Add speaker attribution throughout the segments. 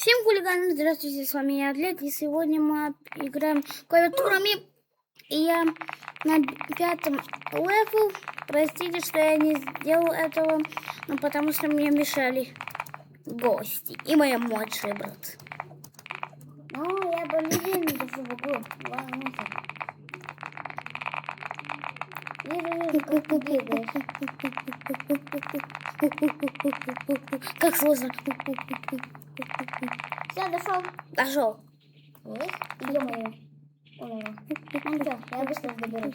Speaker 1: Всем хулиганам, здравствуйте, с вами я, Атлет, и сегодня мы играем клавиатурами, и я на 5-м левел. Простите, что я не сделал этого, но потому что мне мешали гости и мой младший брат.
Speaker 2: Ну, я балерина держу в углу. Вижу, как ты бегаешь.
Speaker 1: Как сложно.
Speaker 2: Все, дошел.
Speaker 1: Дошел.
Speaker 2: Ё-моё. Ну что, я быстро доберусь.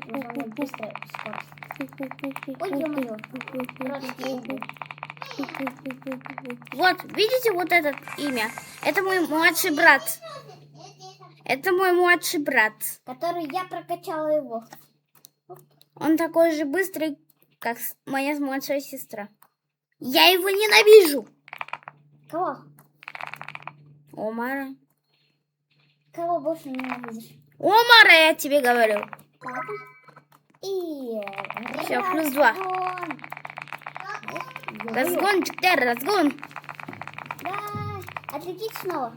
Speaker 2: Нужна быстрая скорость. Ой, ё-моё.
Speaker 1: Вот, видите вот это имя? Это мой младший брат. Это мой младший брат.
Speaker 2: Который я прокачала его.
Speaker 1: Он такой же быстрый, как моя младшая сестра. Я его ненавижу.
Speaker 2: Кого?
Speaker 1: Омара.
Speaker 2: Кого больше ненавидишь?
Speaker 1: Омара, я тебе говорю.
Speaker 2: Папа. И...
Speaker 1: Все, +2. Разгон, 4, разгон.
Speaker 2: Да. Отлететь снова.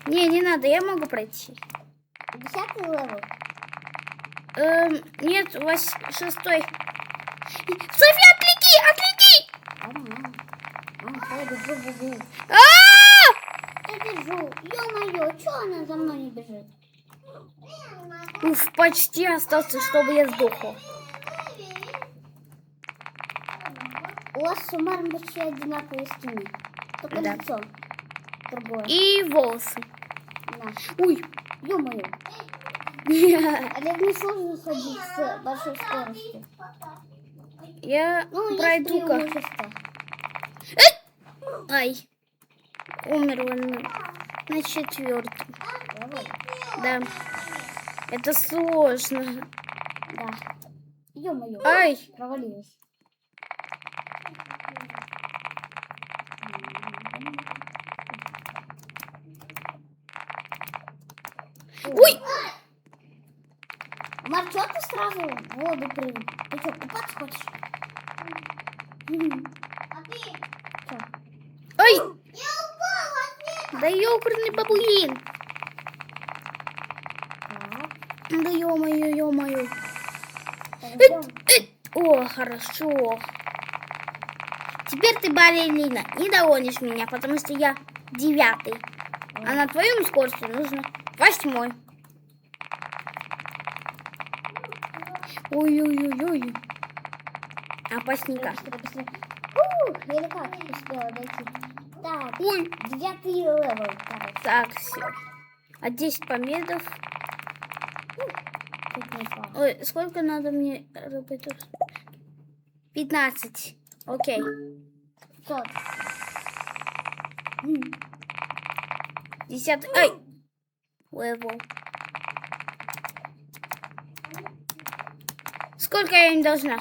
Speaker 1: Не надо, я могу пройти.
Speaker 2: 10-й левел.
Speaker 1: Нет, 6-й. София, отлети!
Speaker 2: Я держу в углу. Я держу. Ё-моё, чё она за мной не бежит?
Speaker 1: Уф, почти остался, чтобы я сдохла.
Speaker 2: У вас суммарно почти одинаковые скины. Только
Speaker 1: Да.
Speaker 2: лицо другое.
Speaker 1: И волосы.
Speaker 2: Да.
Speaker 1: Ой.
Speaker 2: Ё-моё. Олег, не сложно ходить с большой скоростью.
Speaker 1: Я
Speaker 2: Ну,
Speaker 1: пройду
Speaker 2: есть
Speaker 1: как.
Speaker 2: преимущество.
Speaker 1: Ай. Умерла на 4-м.
Speaker 2: Давай.
Speaker 1: Да. Это сложно.
Speaker 2: Да. Ё-моё.
Speaker 1: Ай.
Speaker 2: Провалилась.
Speaker 1: Ой.
Speaker 2: Мар, чё ты сразу в воду прыгнул? Ты что, купаться хочешь? Чё?
Speaker 1: Ай. Да ёкарный бабуин.
Speaker 2: Так,
Speaker 1: Да ё-моё.
Speaker 2: подождём.
Speaker 1: О, хорошо. Теперь ты балерина. Не догонишь меня, потому что я 9-й. А на твоем скорости нужно 8-й. Ой. Опасненько.
Speaker 2: Быстро. Еле как успела дойти. Так,
Speaker 1: Ой.
Speaker 2: 9-й левел. Короче.
Speaker 1: Так, все. А 10 победов.
Speaker 2: Чуть не упала.
Speaker 1: Ой, сколько надо мне роботов? 15. Окей.
Speaker 2: 500.
Speaker 1: 10. Ай. Левел. Сколько я им должна?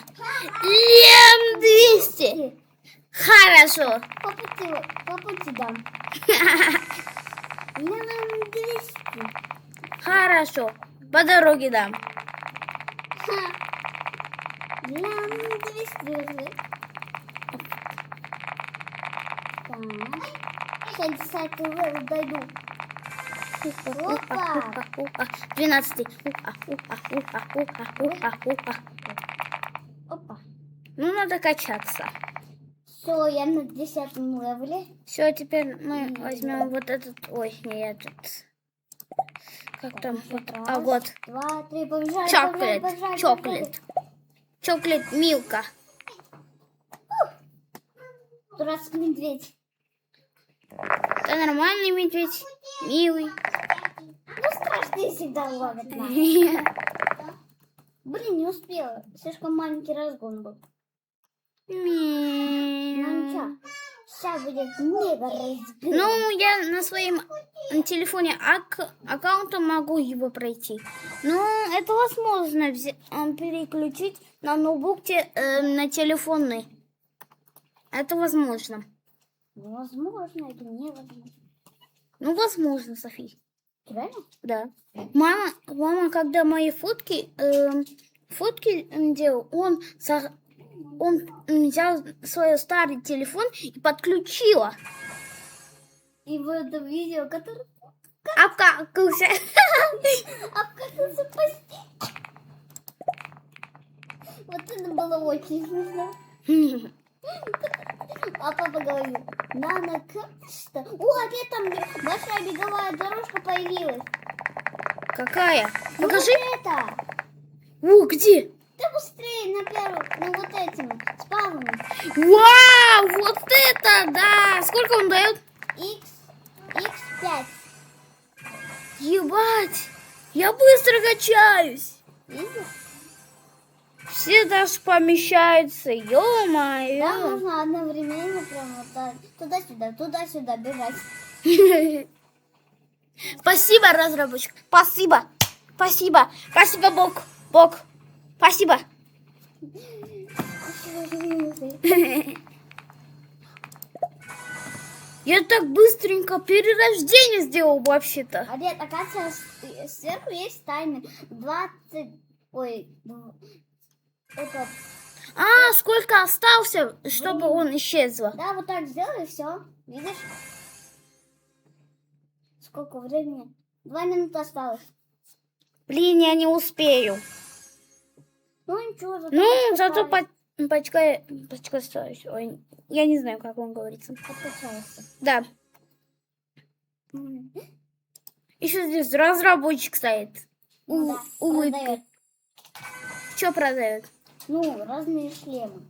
Speaker 1: Лем 200. Хорошо.
Speaker 2: По пути дам. Лям 200.
Speaker 1: Хорошо. По дороге дам.
Speaker 2: Лям 200 уже. Так. Сейчас 10-й левел дойду. Опа.
Speaker 1: 12.
Speaker 2: Опа.
Speaker 1: Ну, надо качаться.
Speaker 2: Все, я на 10-м левеле.
Speaker 1: Все, теперь мы возьмем вот этот. Ой, не этот. Как там? Вот. А вот.
Speaker 2: 2, 3, побежали.
Speaker 1: Чоклет Милка.
Speaker 2: Дурацкий медведь.
Speaker 1: Это нормальный медведь. Милый.
Speaker 2: Ну, страшные всегда ловят нас. Блин, не успела. Слишком маленький разгон был. Ну ничего. Сейчас будет мега разгон.
Speaker 1: Ну, я на своем телефоне аккаунтом могу его пройти. Но это возможно переключить на ноутбук на телефонный. Это возможно.
Speaker 2: Возможно, это невозможно.
Speaker 1: Ну, возможно, София.
Speaker 2: Реально?
Speaker 1: Да. Мама, когда мои фотки делал, он взял свой старый телефон и подключила.
Speaker 2: И в этом видео, который
Speaker 1: Обкакался.
Speaker 2: обкатился по стенке. Вот это было очень смешно. А папа говорит, на наконец-то. О, опять там большая беговая дорожка появилась.
Speaker 1: Какая?
Speaker 2: Ну,
Speaker 1: Покажи.
Speaker 2: вот это.
Speaker 1: О, где?
Speaker 2: Да быстрее на первом, ну вот этим, спавном.
Speaker 1: Вау, вот это да! Сколько он дает?
Speaker 2: X5.
Speaker 1: Ебать! Я быстро качаюсь.
Speaker 2: Видишь?
Speaker 1: Все даже помещаются.
Speaker 2: Да,
Speaker 1: Ё-моё.
Speaker 2: можно одновременно прям вот так, туда-сюда бежать.
Speaker 1: Спасибо, разработчик. Спасибо. Спасибо. Спасибо, Бог. Бог. Спасибо. Я так быстренько перерождение сделал вообще-то.
Speaker 2: А нет, оказывается, сверху есть таймер. 20... Ой, это...
Speaker 1: А, сколько остался, чтобы он исчезло?
Speaker 2: Да, вот так сделай, и все. Видишь? Сколько времени? 2 минуты осталось.
Speaker 1: Блин, я не успею.
Speaker 2: Ну ничего,
Speaker 1: Зато
Speaker 2: подкачались.
Speaker 1: почкаюсь. Ой, я не знаю, как он говорится.
Speaker 2: Подкачался.
Speaker 1: Да. Еще здесь разработчик стоит.
Speaker 2: Ну да,
Speaker 1: Улыбка.
Speaker 2: продает.
Speaker 1: Что продает?
Speaker 2: Ну, разные шлемы.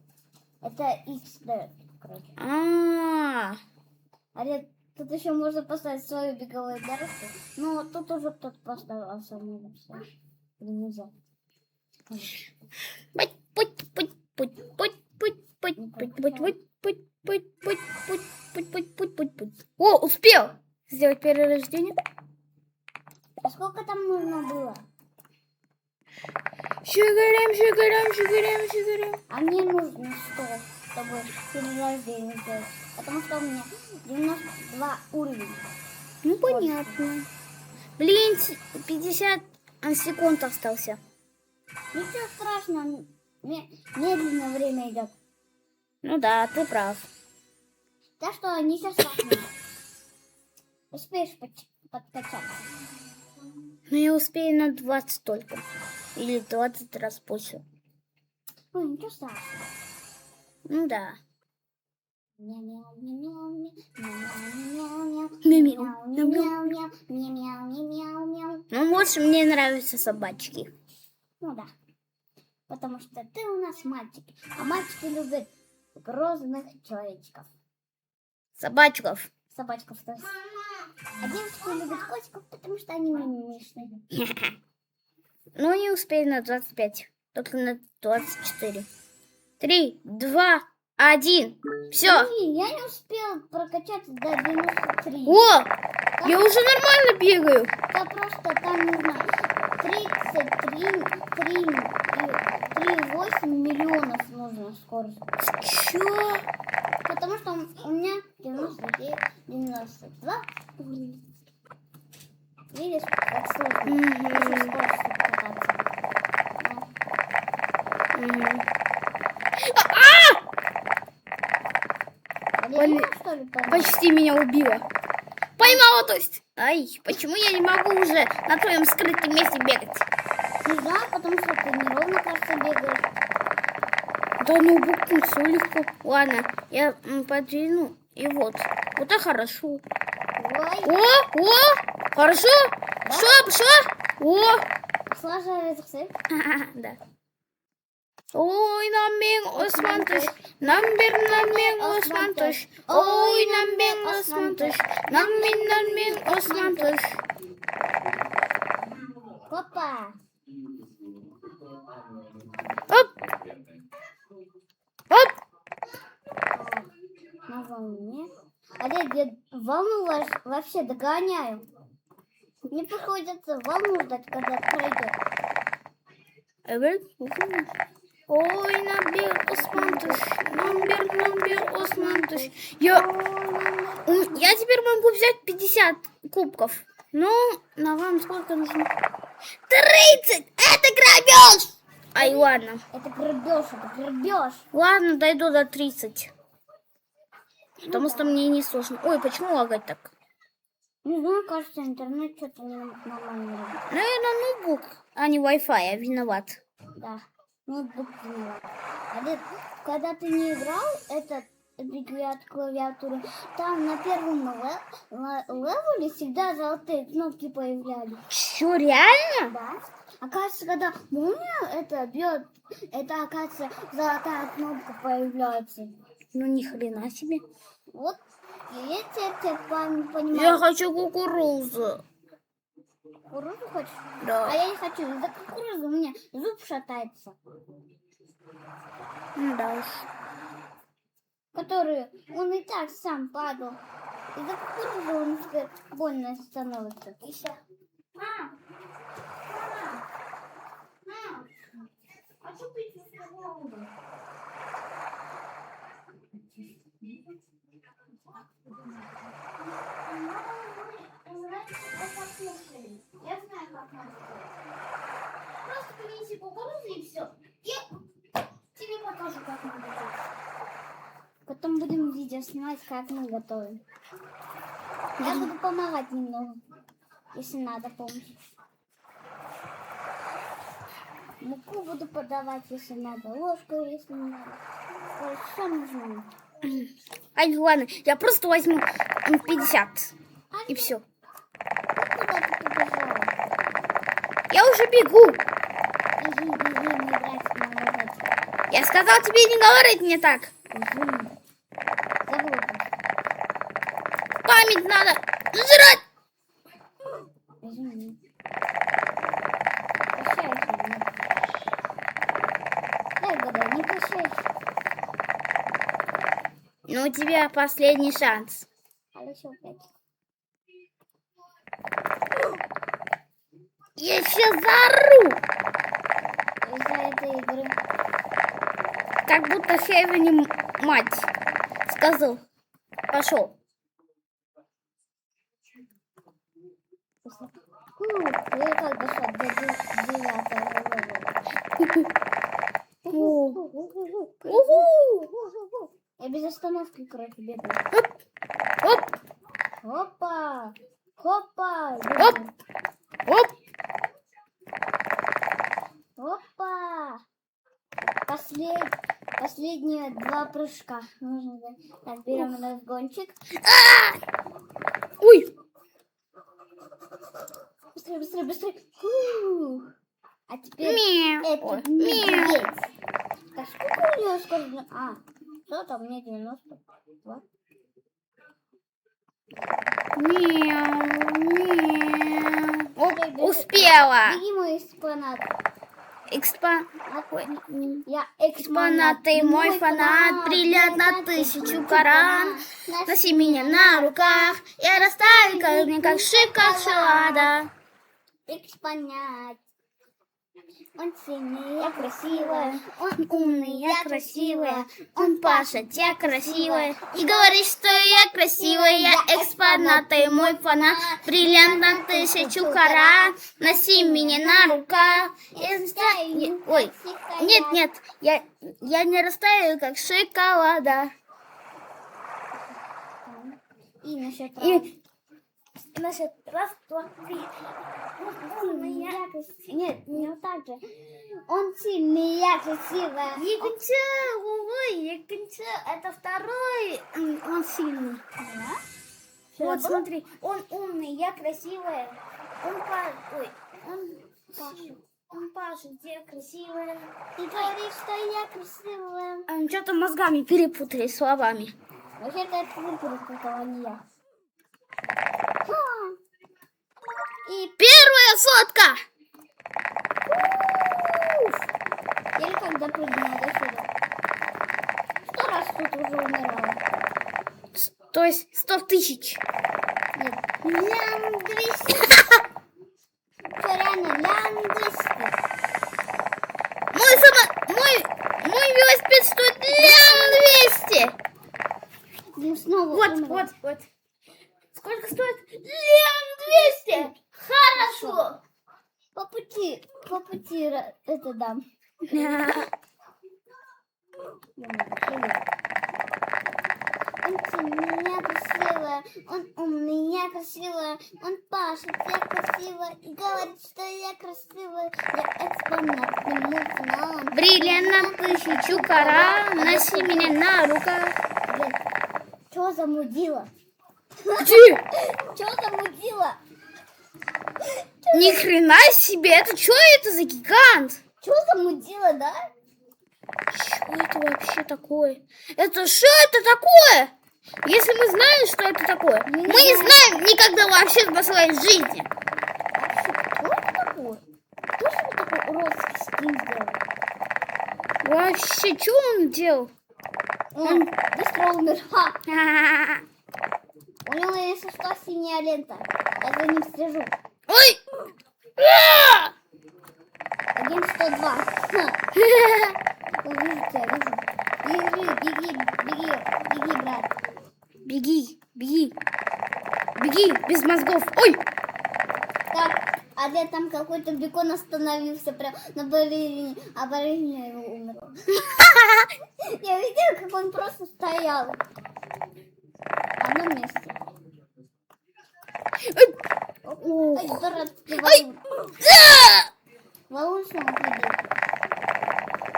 Speaker 2: Это X дает, короче.
Speaker 1: А,
Speaker 2: А нет, тут еще можно поставить свою беговую дорожку. Ну, тут уже кто-то поставил особенно все. Или нельзя?
Speaker 1: О, успел сделать перерождение.
Speaker 2: А сколько там нужно было?
Speaker 1: Шигарем.
Speaker 2: А мне нужно 100, чтобы перерождение сделать. Потому что у меня 92 уровень.
Speaker 1: Ну, понятно. Блин, 50 секунд остался.
Speaker 2: Ничего страшного. Медленно время идет.
Speaker 1: Ну да, ты прав.
Speaker 2: Так что ничего страшного. Успеешь подкачаться.
Speaker 1: Но я успею на 20 только. Или 20 раз больше.
Speaker 2: Ой, ничего страшного.
Speaker 1: Ну да. Ну, больше мне нравятся собачки.
Speaker 2: Ну да. Потому что ты у нас мальчик. А мальчики любят грозных человечков.
Speaker 1: Собачков.
Speaker 2: Собачков то есть. А девочки любят котиков, потому что они мимимишные.
Speaker 1: Ну, не успею на 25. Только на 24. 3, 2, 1. Все.
Speaker 2: Блин, я не успел прокачаться до 93.
Speaker 1: О, я уже нормально бегаю.
Speaker 2: Да просто там нужно 3,8 миллионов нужно скорость.
Speaker 1: Чё?
Speaker 2: Потому что у меня 92 уровня. Видишь, как сложно. Еще скорость кататься. Олень, что ли, поймал?
Speaker 1: Почти меня убила. Поймала, то есть. Ай, почему я не могу уже на твоем скрытом месте бегать?
Speaker 2: Не знаю, потому что ты неровно, кажется, бегаешь.
Speaker 1: Да ну, букву все легко. Ладно, я подвину. И вот. Вот это хорошо.
Speaker 2: Ой,
Speaker 1: О, хорошо. Что? О.
Speaker 2: сложается.
Speaker 1: Да. Ой, намбен Османтыш, намбен Османтыш. Ой, намбен Османтыш, намбен Османтыш.
Speaker 2: Опа.
Speaker 1: Оп. Оп.
Speaker 2: На волне. А я волну вообще догоняю. Мне приходится волну ждать, когда пройдет.
Speaker 1: Ой, намбен Османтыш, намбен Османтыш. Я теперь могу взять 50 кубков. Ну, на вам сколько нужно? 30! Это грабеж! Ай, ладно.
Speaker 2: Это грабеж.
Speaker 1: Ладно, дойду до 30. Потому что мне не сложно. Ой, почему лагать так?
Speaker 2: Не знаю, кажется, интернет что-то не нормально работает.
Speaker 1: Наверное, ноутбук, а не Wi-Fi, виноват.
Speaker 2: Да, ноутбук виноват. А ведь, когда ты не играл, эту клавиатуру, там на первом левеле всегда золотые кнопки появлялись.
Speaker 1: Что, реально?
Speaker 2: Да. Оказывается, когда молния это бьет, это, оказывается, золотая кнопка появляется.
Speaker 1: Ну, ни хрена себе.
Speaker 2: Вот, и я теперь понимаю.
Speaker 1: Я хочу кукурузу.
Speaker 2: Кукурузу хочешь?
Speaker 1: Да.
Speaker 2: А я не хочу. Из-за кукурузы у меня зуб шатается.
Speaker 1: Да уж.
Speaker 2: Который он и так сам падал. Из-за кукурузы он теперь больно становится. Еще. Мам! Мам! Хочу пить кукурузу. Я знаю, как надо. Просто принеси кукурузу и все. Я тебе покажу, как мы готовим. Потом будем видео снимать, как мы готовим. Я буду помогать немного, если надо помощь. Муку буду подавать, если надо. Ложку, если не надо. Все нужно.
Speaker 1: Ай, ладно, я просто возьму 50. И все.
Speaker 2: Куда ты побежала?
Speaker 1: Я уже бегу.
Speaker 2: Беги, беги, не играть на лошадь.
Speaker 1: Я сказал тебе не говорить мне так.
Speaker 2: Извини. Забыл.
Speaker 1: Память надо жрать.
Speaker 2: Извини. Прощайся. Дай года, не прощайся.
Speaker 1: Но у тебя последний шанс.
Speaker 2: А еще 5.
Speaker 1: Я сейчас заору.
Speaker 2: Из-за этой игры.
Speaker 1: Как будто Хевини мать сказал. Пошел.
Speaker 2: Я как дошла до 9-го. Я без остановки, короче, бегаю.
Speaker 1: Оп,
Speaker 2: Опа! Хопа!
Speaker 1: оп, оп.
Speaker 2: Опа! Последние 2 прыжка. Нужно. Так, берем разгончик.
Speaker 1: Ой.
Speaker 2: Быстрее, быстрее, быстрее. Фу. А теперь
Speaker 1: Мяу. Ой,
Speaker 2: этот
Speaker 1: мяу.
Speaker 2: медведь. Так, сколько у него скорость? Что там? Мне 92.
Speaker 1: Мяу, мяу. Оп,
Speaker 2: Беги,
Speaker 1: успела.
Speaker 2: Беги, мой экспонат.
Speaker 1: Ой,
Speaker 2: Я
Speaker 1: экспонат, ты мой фанат, бриллиант на 1000 карат. Носи меня на руках, я растаю, как шибка шоколада.
Speaker 2: Экспонат. Он сильный, я красивая. Он умный,
Speaker 1: Я красивая, он пашет, я красивая. И говорит, что я красивая, я экспонат, ты мой фанат, бриллиант на 1000 карат. Носи меня на руках. Ой, нет, я не растаю, как шоколада.
Speaker 2: И насчет
Speaker 1: И насчет раз, два, три.
Speaker 2: Нет, не вот так же. Он сильный, я красивая.
Speaker 1: Я кончаю, это второй, он сильный. Вот, смотри, он умный, я красивая. Он пашет, я красивая.
Speaker 2: Ты говоришь, что я красивая.
Speaker 1: Что-то мозгами перепутали словами.
Speaker 2: Вообще-то это вы перепутала, не я. И
Speaker 1: Первая сотка!
Speaker 2: я как допрыгнула до сюда. 100 раз тут уже умирала.
Speaker 1: То есть 100 тысяч.
Speaker 2: Нет. Лям 200. Что, реально, лям 200.
Speaker 1: Мой велосипед стоит лям 200.
Speaker 2: Ну, снова умерла.
Speaker 1: Вот. Сколько стоит? Лям 200. Хорошо.
Speaker 2: По пути это дам. Он меня красиво. красивая, он умный, я красивая, он пашет, я красивая, и говорит, что я красивая, я экспонат, эмоционал.
Speaker 1: Бриллианты чукара, носи меня на руках.
Speaker 2: Блин, чё замудила?
Speaker 1: Ты,
Speaker 2: Чё замудила?
Speaker 1: ни хрена себе, это что это за гигант?
Speaker 2: Чё замудила, да?
Speaker 1: Что это вообще такое? Это что это такое? Если мы знаем, что это такое, мы не знаем никогда вообще в своей жизни.
Speaker 2: Вообще, кто это такой? Кто же такой уродский скин сделал?
Speaker 1: Вообще, что он делал?
Speaker 2: Он быстро умер. Ха!
Speaker 1: А-а-а.
Speaker 2: У него, если что, синяя лента. Я за ним слежу.
Speaker 1: Ой! А!
Speaker 2: 1-102. Вижу тебя, вижу. Беги, брат.
Speaker 1: Беги, беги. Беги, без мозгов. Ой!
Speaker 2: Так, а где там какой-то бекон остановился прям на балерине, а балерина его умерла. Я видела, как он просто стоял. В одном месте.
Speaker 1: Ух.
Speaker 2: Ай, дурацкий
Speaker 1: Ай!
Speaker 2: валун.
Speaker 1: А!
Speaker 2: Валуншу он побил.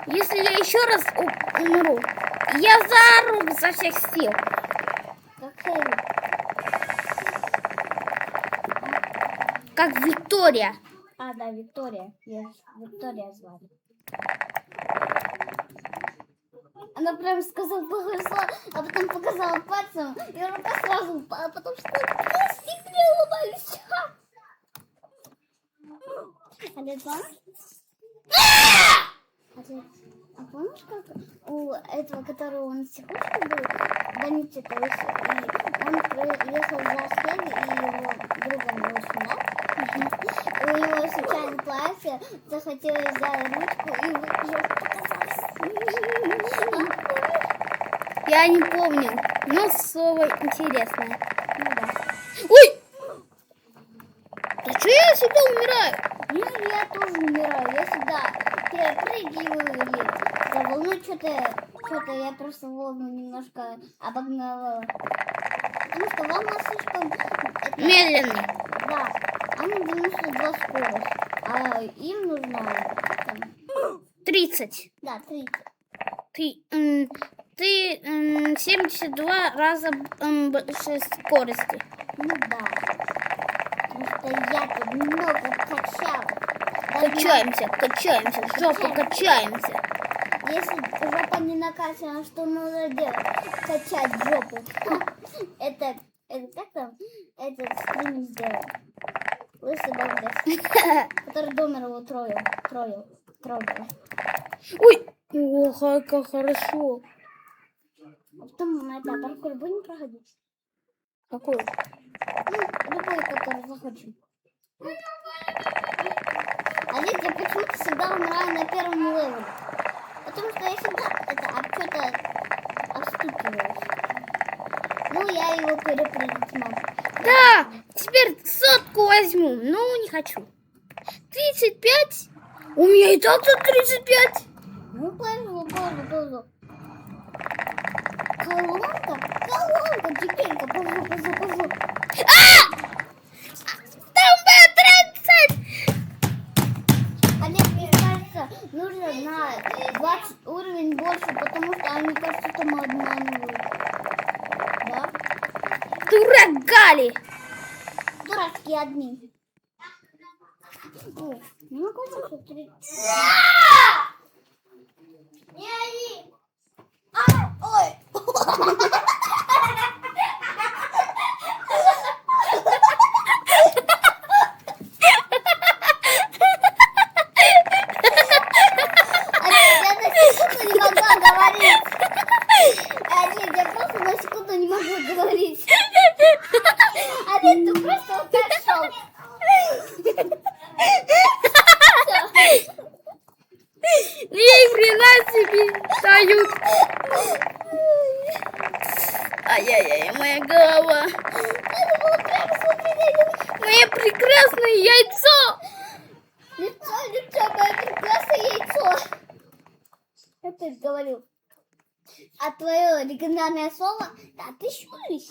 Speaker 1: Если я еще раз умру, я заору со всех сил.
Speaker 2: Как Хэви.
Speaker 1: Как Виктория.
Speaker 2: А, да, Виктория. Виктория звали. Она прям сказала плохое слово, а потом показала пальцем, и рука сразу упала, потому что не улыбались. А ты помнишь? А помнишь, как у этого, который у нас психушка был, в больнице, то есть, и он приехал в Лас-Вегас, и его другом был да? У него случайно платье, захотелось взять ручку и ее показалось.
Speaker 1: Я не помню, но слово интересное.
Speaker 2: Ну да.
Speaker 1: Ой! Да что я всегда умираю?
Speaker 2: Ну, я тоже умираю. Я всегда перепрыгиваю или за волну что-то я просто волну немножко обогнала. Потому что волна слишком...
Speaker 1: Медленно.
Speaker 2: Да, она 92 скорость. А им нужно... Там,
Speaker 1: 30.
Speaker 2: да, 30.
Speaker 1: Ты 72 раза больше скорости.
Speaker 2: Ну да. Потому что я тут много качала.
Speaker 1: Качаемся, жопу качаемся.
Speaker 2: Если жопа не накачана, что надо делать? Качать жопу. Это как там? Этот стрим сделал. Лысый балбес. Который домер его троил.
Speaker 1: Ой, ох, как хорошо.
Speaker 2: А потом это паркур будем проходить?
Speaker 1: Какой?
Speaker 2: Ну, любой, который захочем. А ведь я почему-то всегда умираю на первом левеле. Потому что я всегда это что-то обстукиваюсь. Ну, я его перепрыгнуть могу.
Speaker 1: Да, теперь 100 возьму, но не хочу. 35? У меня и так тут 35.
Speaker 2: Ну, повезло. Колонка, теперь-ка, повезло.
Speaker 1: Там было 30.
Speaker 2: А мне кажется, нужно на 20 уровень больше, потому что они, кажется, там обманывают. Да?
Speaker 1: Дурак Гали.
Speaker 2: Дурацкие админ. О, не могу смотреть. Не ори! Ой! Я на секунду не могла говорить. Я просто на секунду не могла говорить. А ты просто вот так шел.
Speaker 1: Ни хрена себе дают. Ай-яй-яй, моя голова.
Speaker 2: Надо было прямо смотреть.
Speaker 1: Мое прекрасное яйцо.
Speaker 2: Лицо, мое прекрасное яйцо. Что ты говорил? А твое легендарное слово? Да, ты шурись.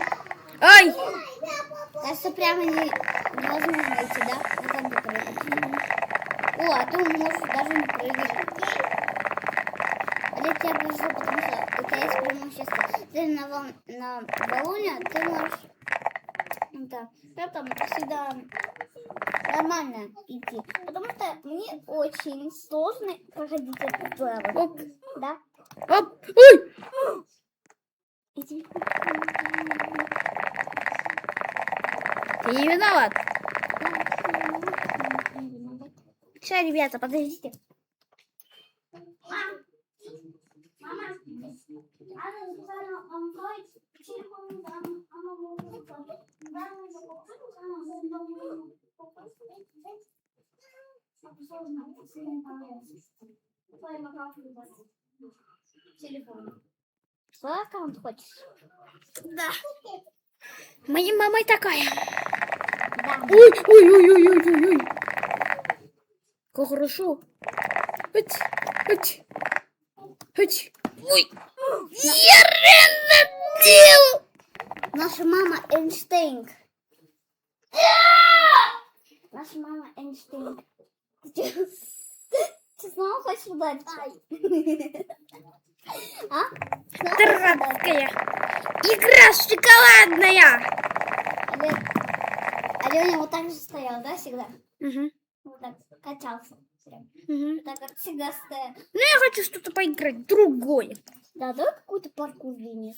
Speaker 1: Ай!
Speaker 2: Кажется, прямо невозможно идти, да? Ну, как бы прыгать. О, а ты можешь даже не прыгать. А я тебя прошу, потому что у тебя есть преимущество. Ты на баллоне, ты можешь там всегда нормально идти. Потому что мне очень сложно проходить этот левел.
Speaker 1: Оп,
Speaker 2: Да?
Speaker 1: оп, ой!
Speaker 2: Иди.
Speaker 1: Ты не виноват. Все, ребята, подождите.
Speaker 2: Мама, Анна сказала, он говорит, телефон, она может телефон. Свой аккаунт хочешь?
Speaker 1: Да. Моей мамой такая.
Speaker 2: Да.
Speaker 1: Ой, ой, ой, ой, ой, ой, ой. Как хорошо. Хоть, хоть, хоть. Ой. Я разобил.
Speaker 2: Наша мама Эйнштейн. Наша мама Эйнштейн. Ты снова хочешь ударить? А? Снова хочешь ударить?
Speaker 1: Дурацкая. Игра шоколадная.
Speaker 2: Аленя вот так же стоял, да, всегда?
Speaker 1: Угу,
Speaker 2: Вот так качался. Прям.
Speaker 1: угу.
Speaker 2: Вот так как всегда стоял.
Speaker 1: Ну, я хочу что-то поиграть другое.
Speaker 2: Да, давай какой-то паркур, Денис.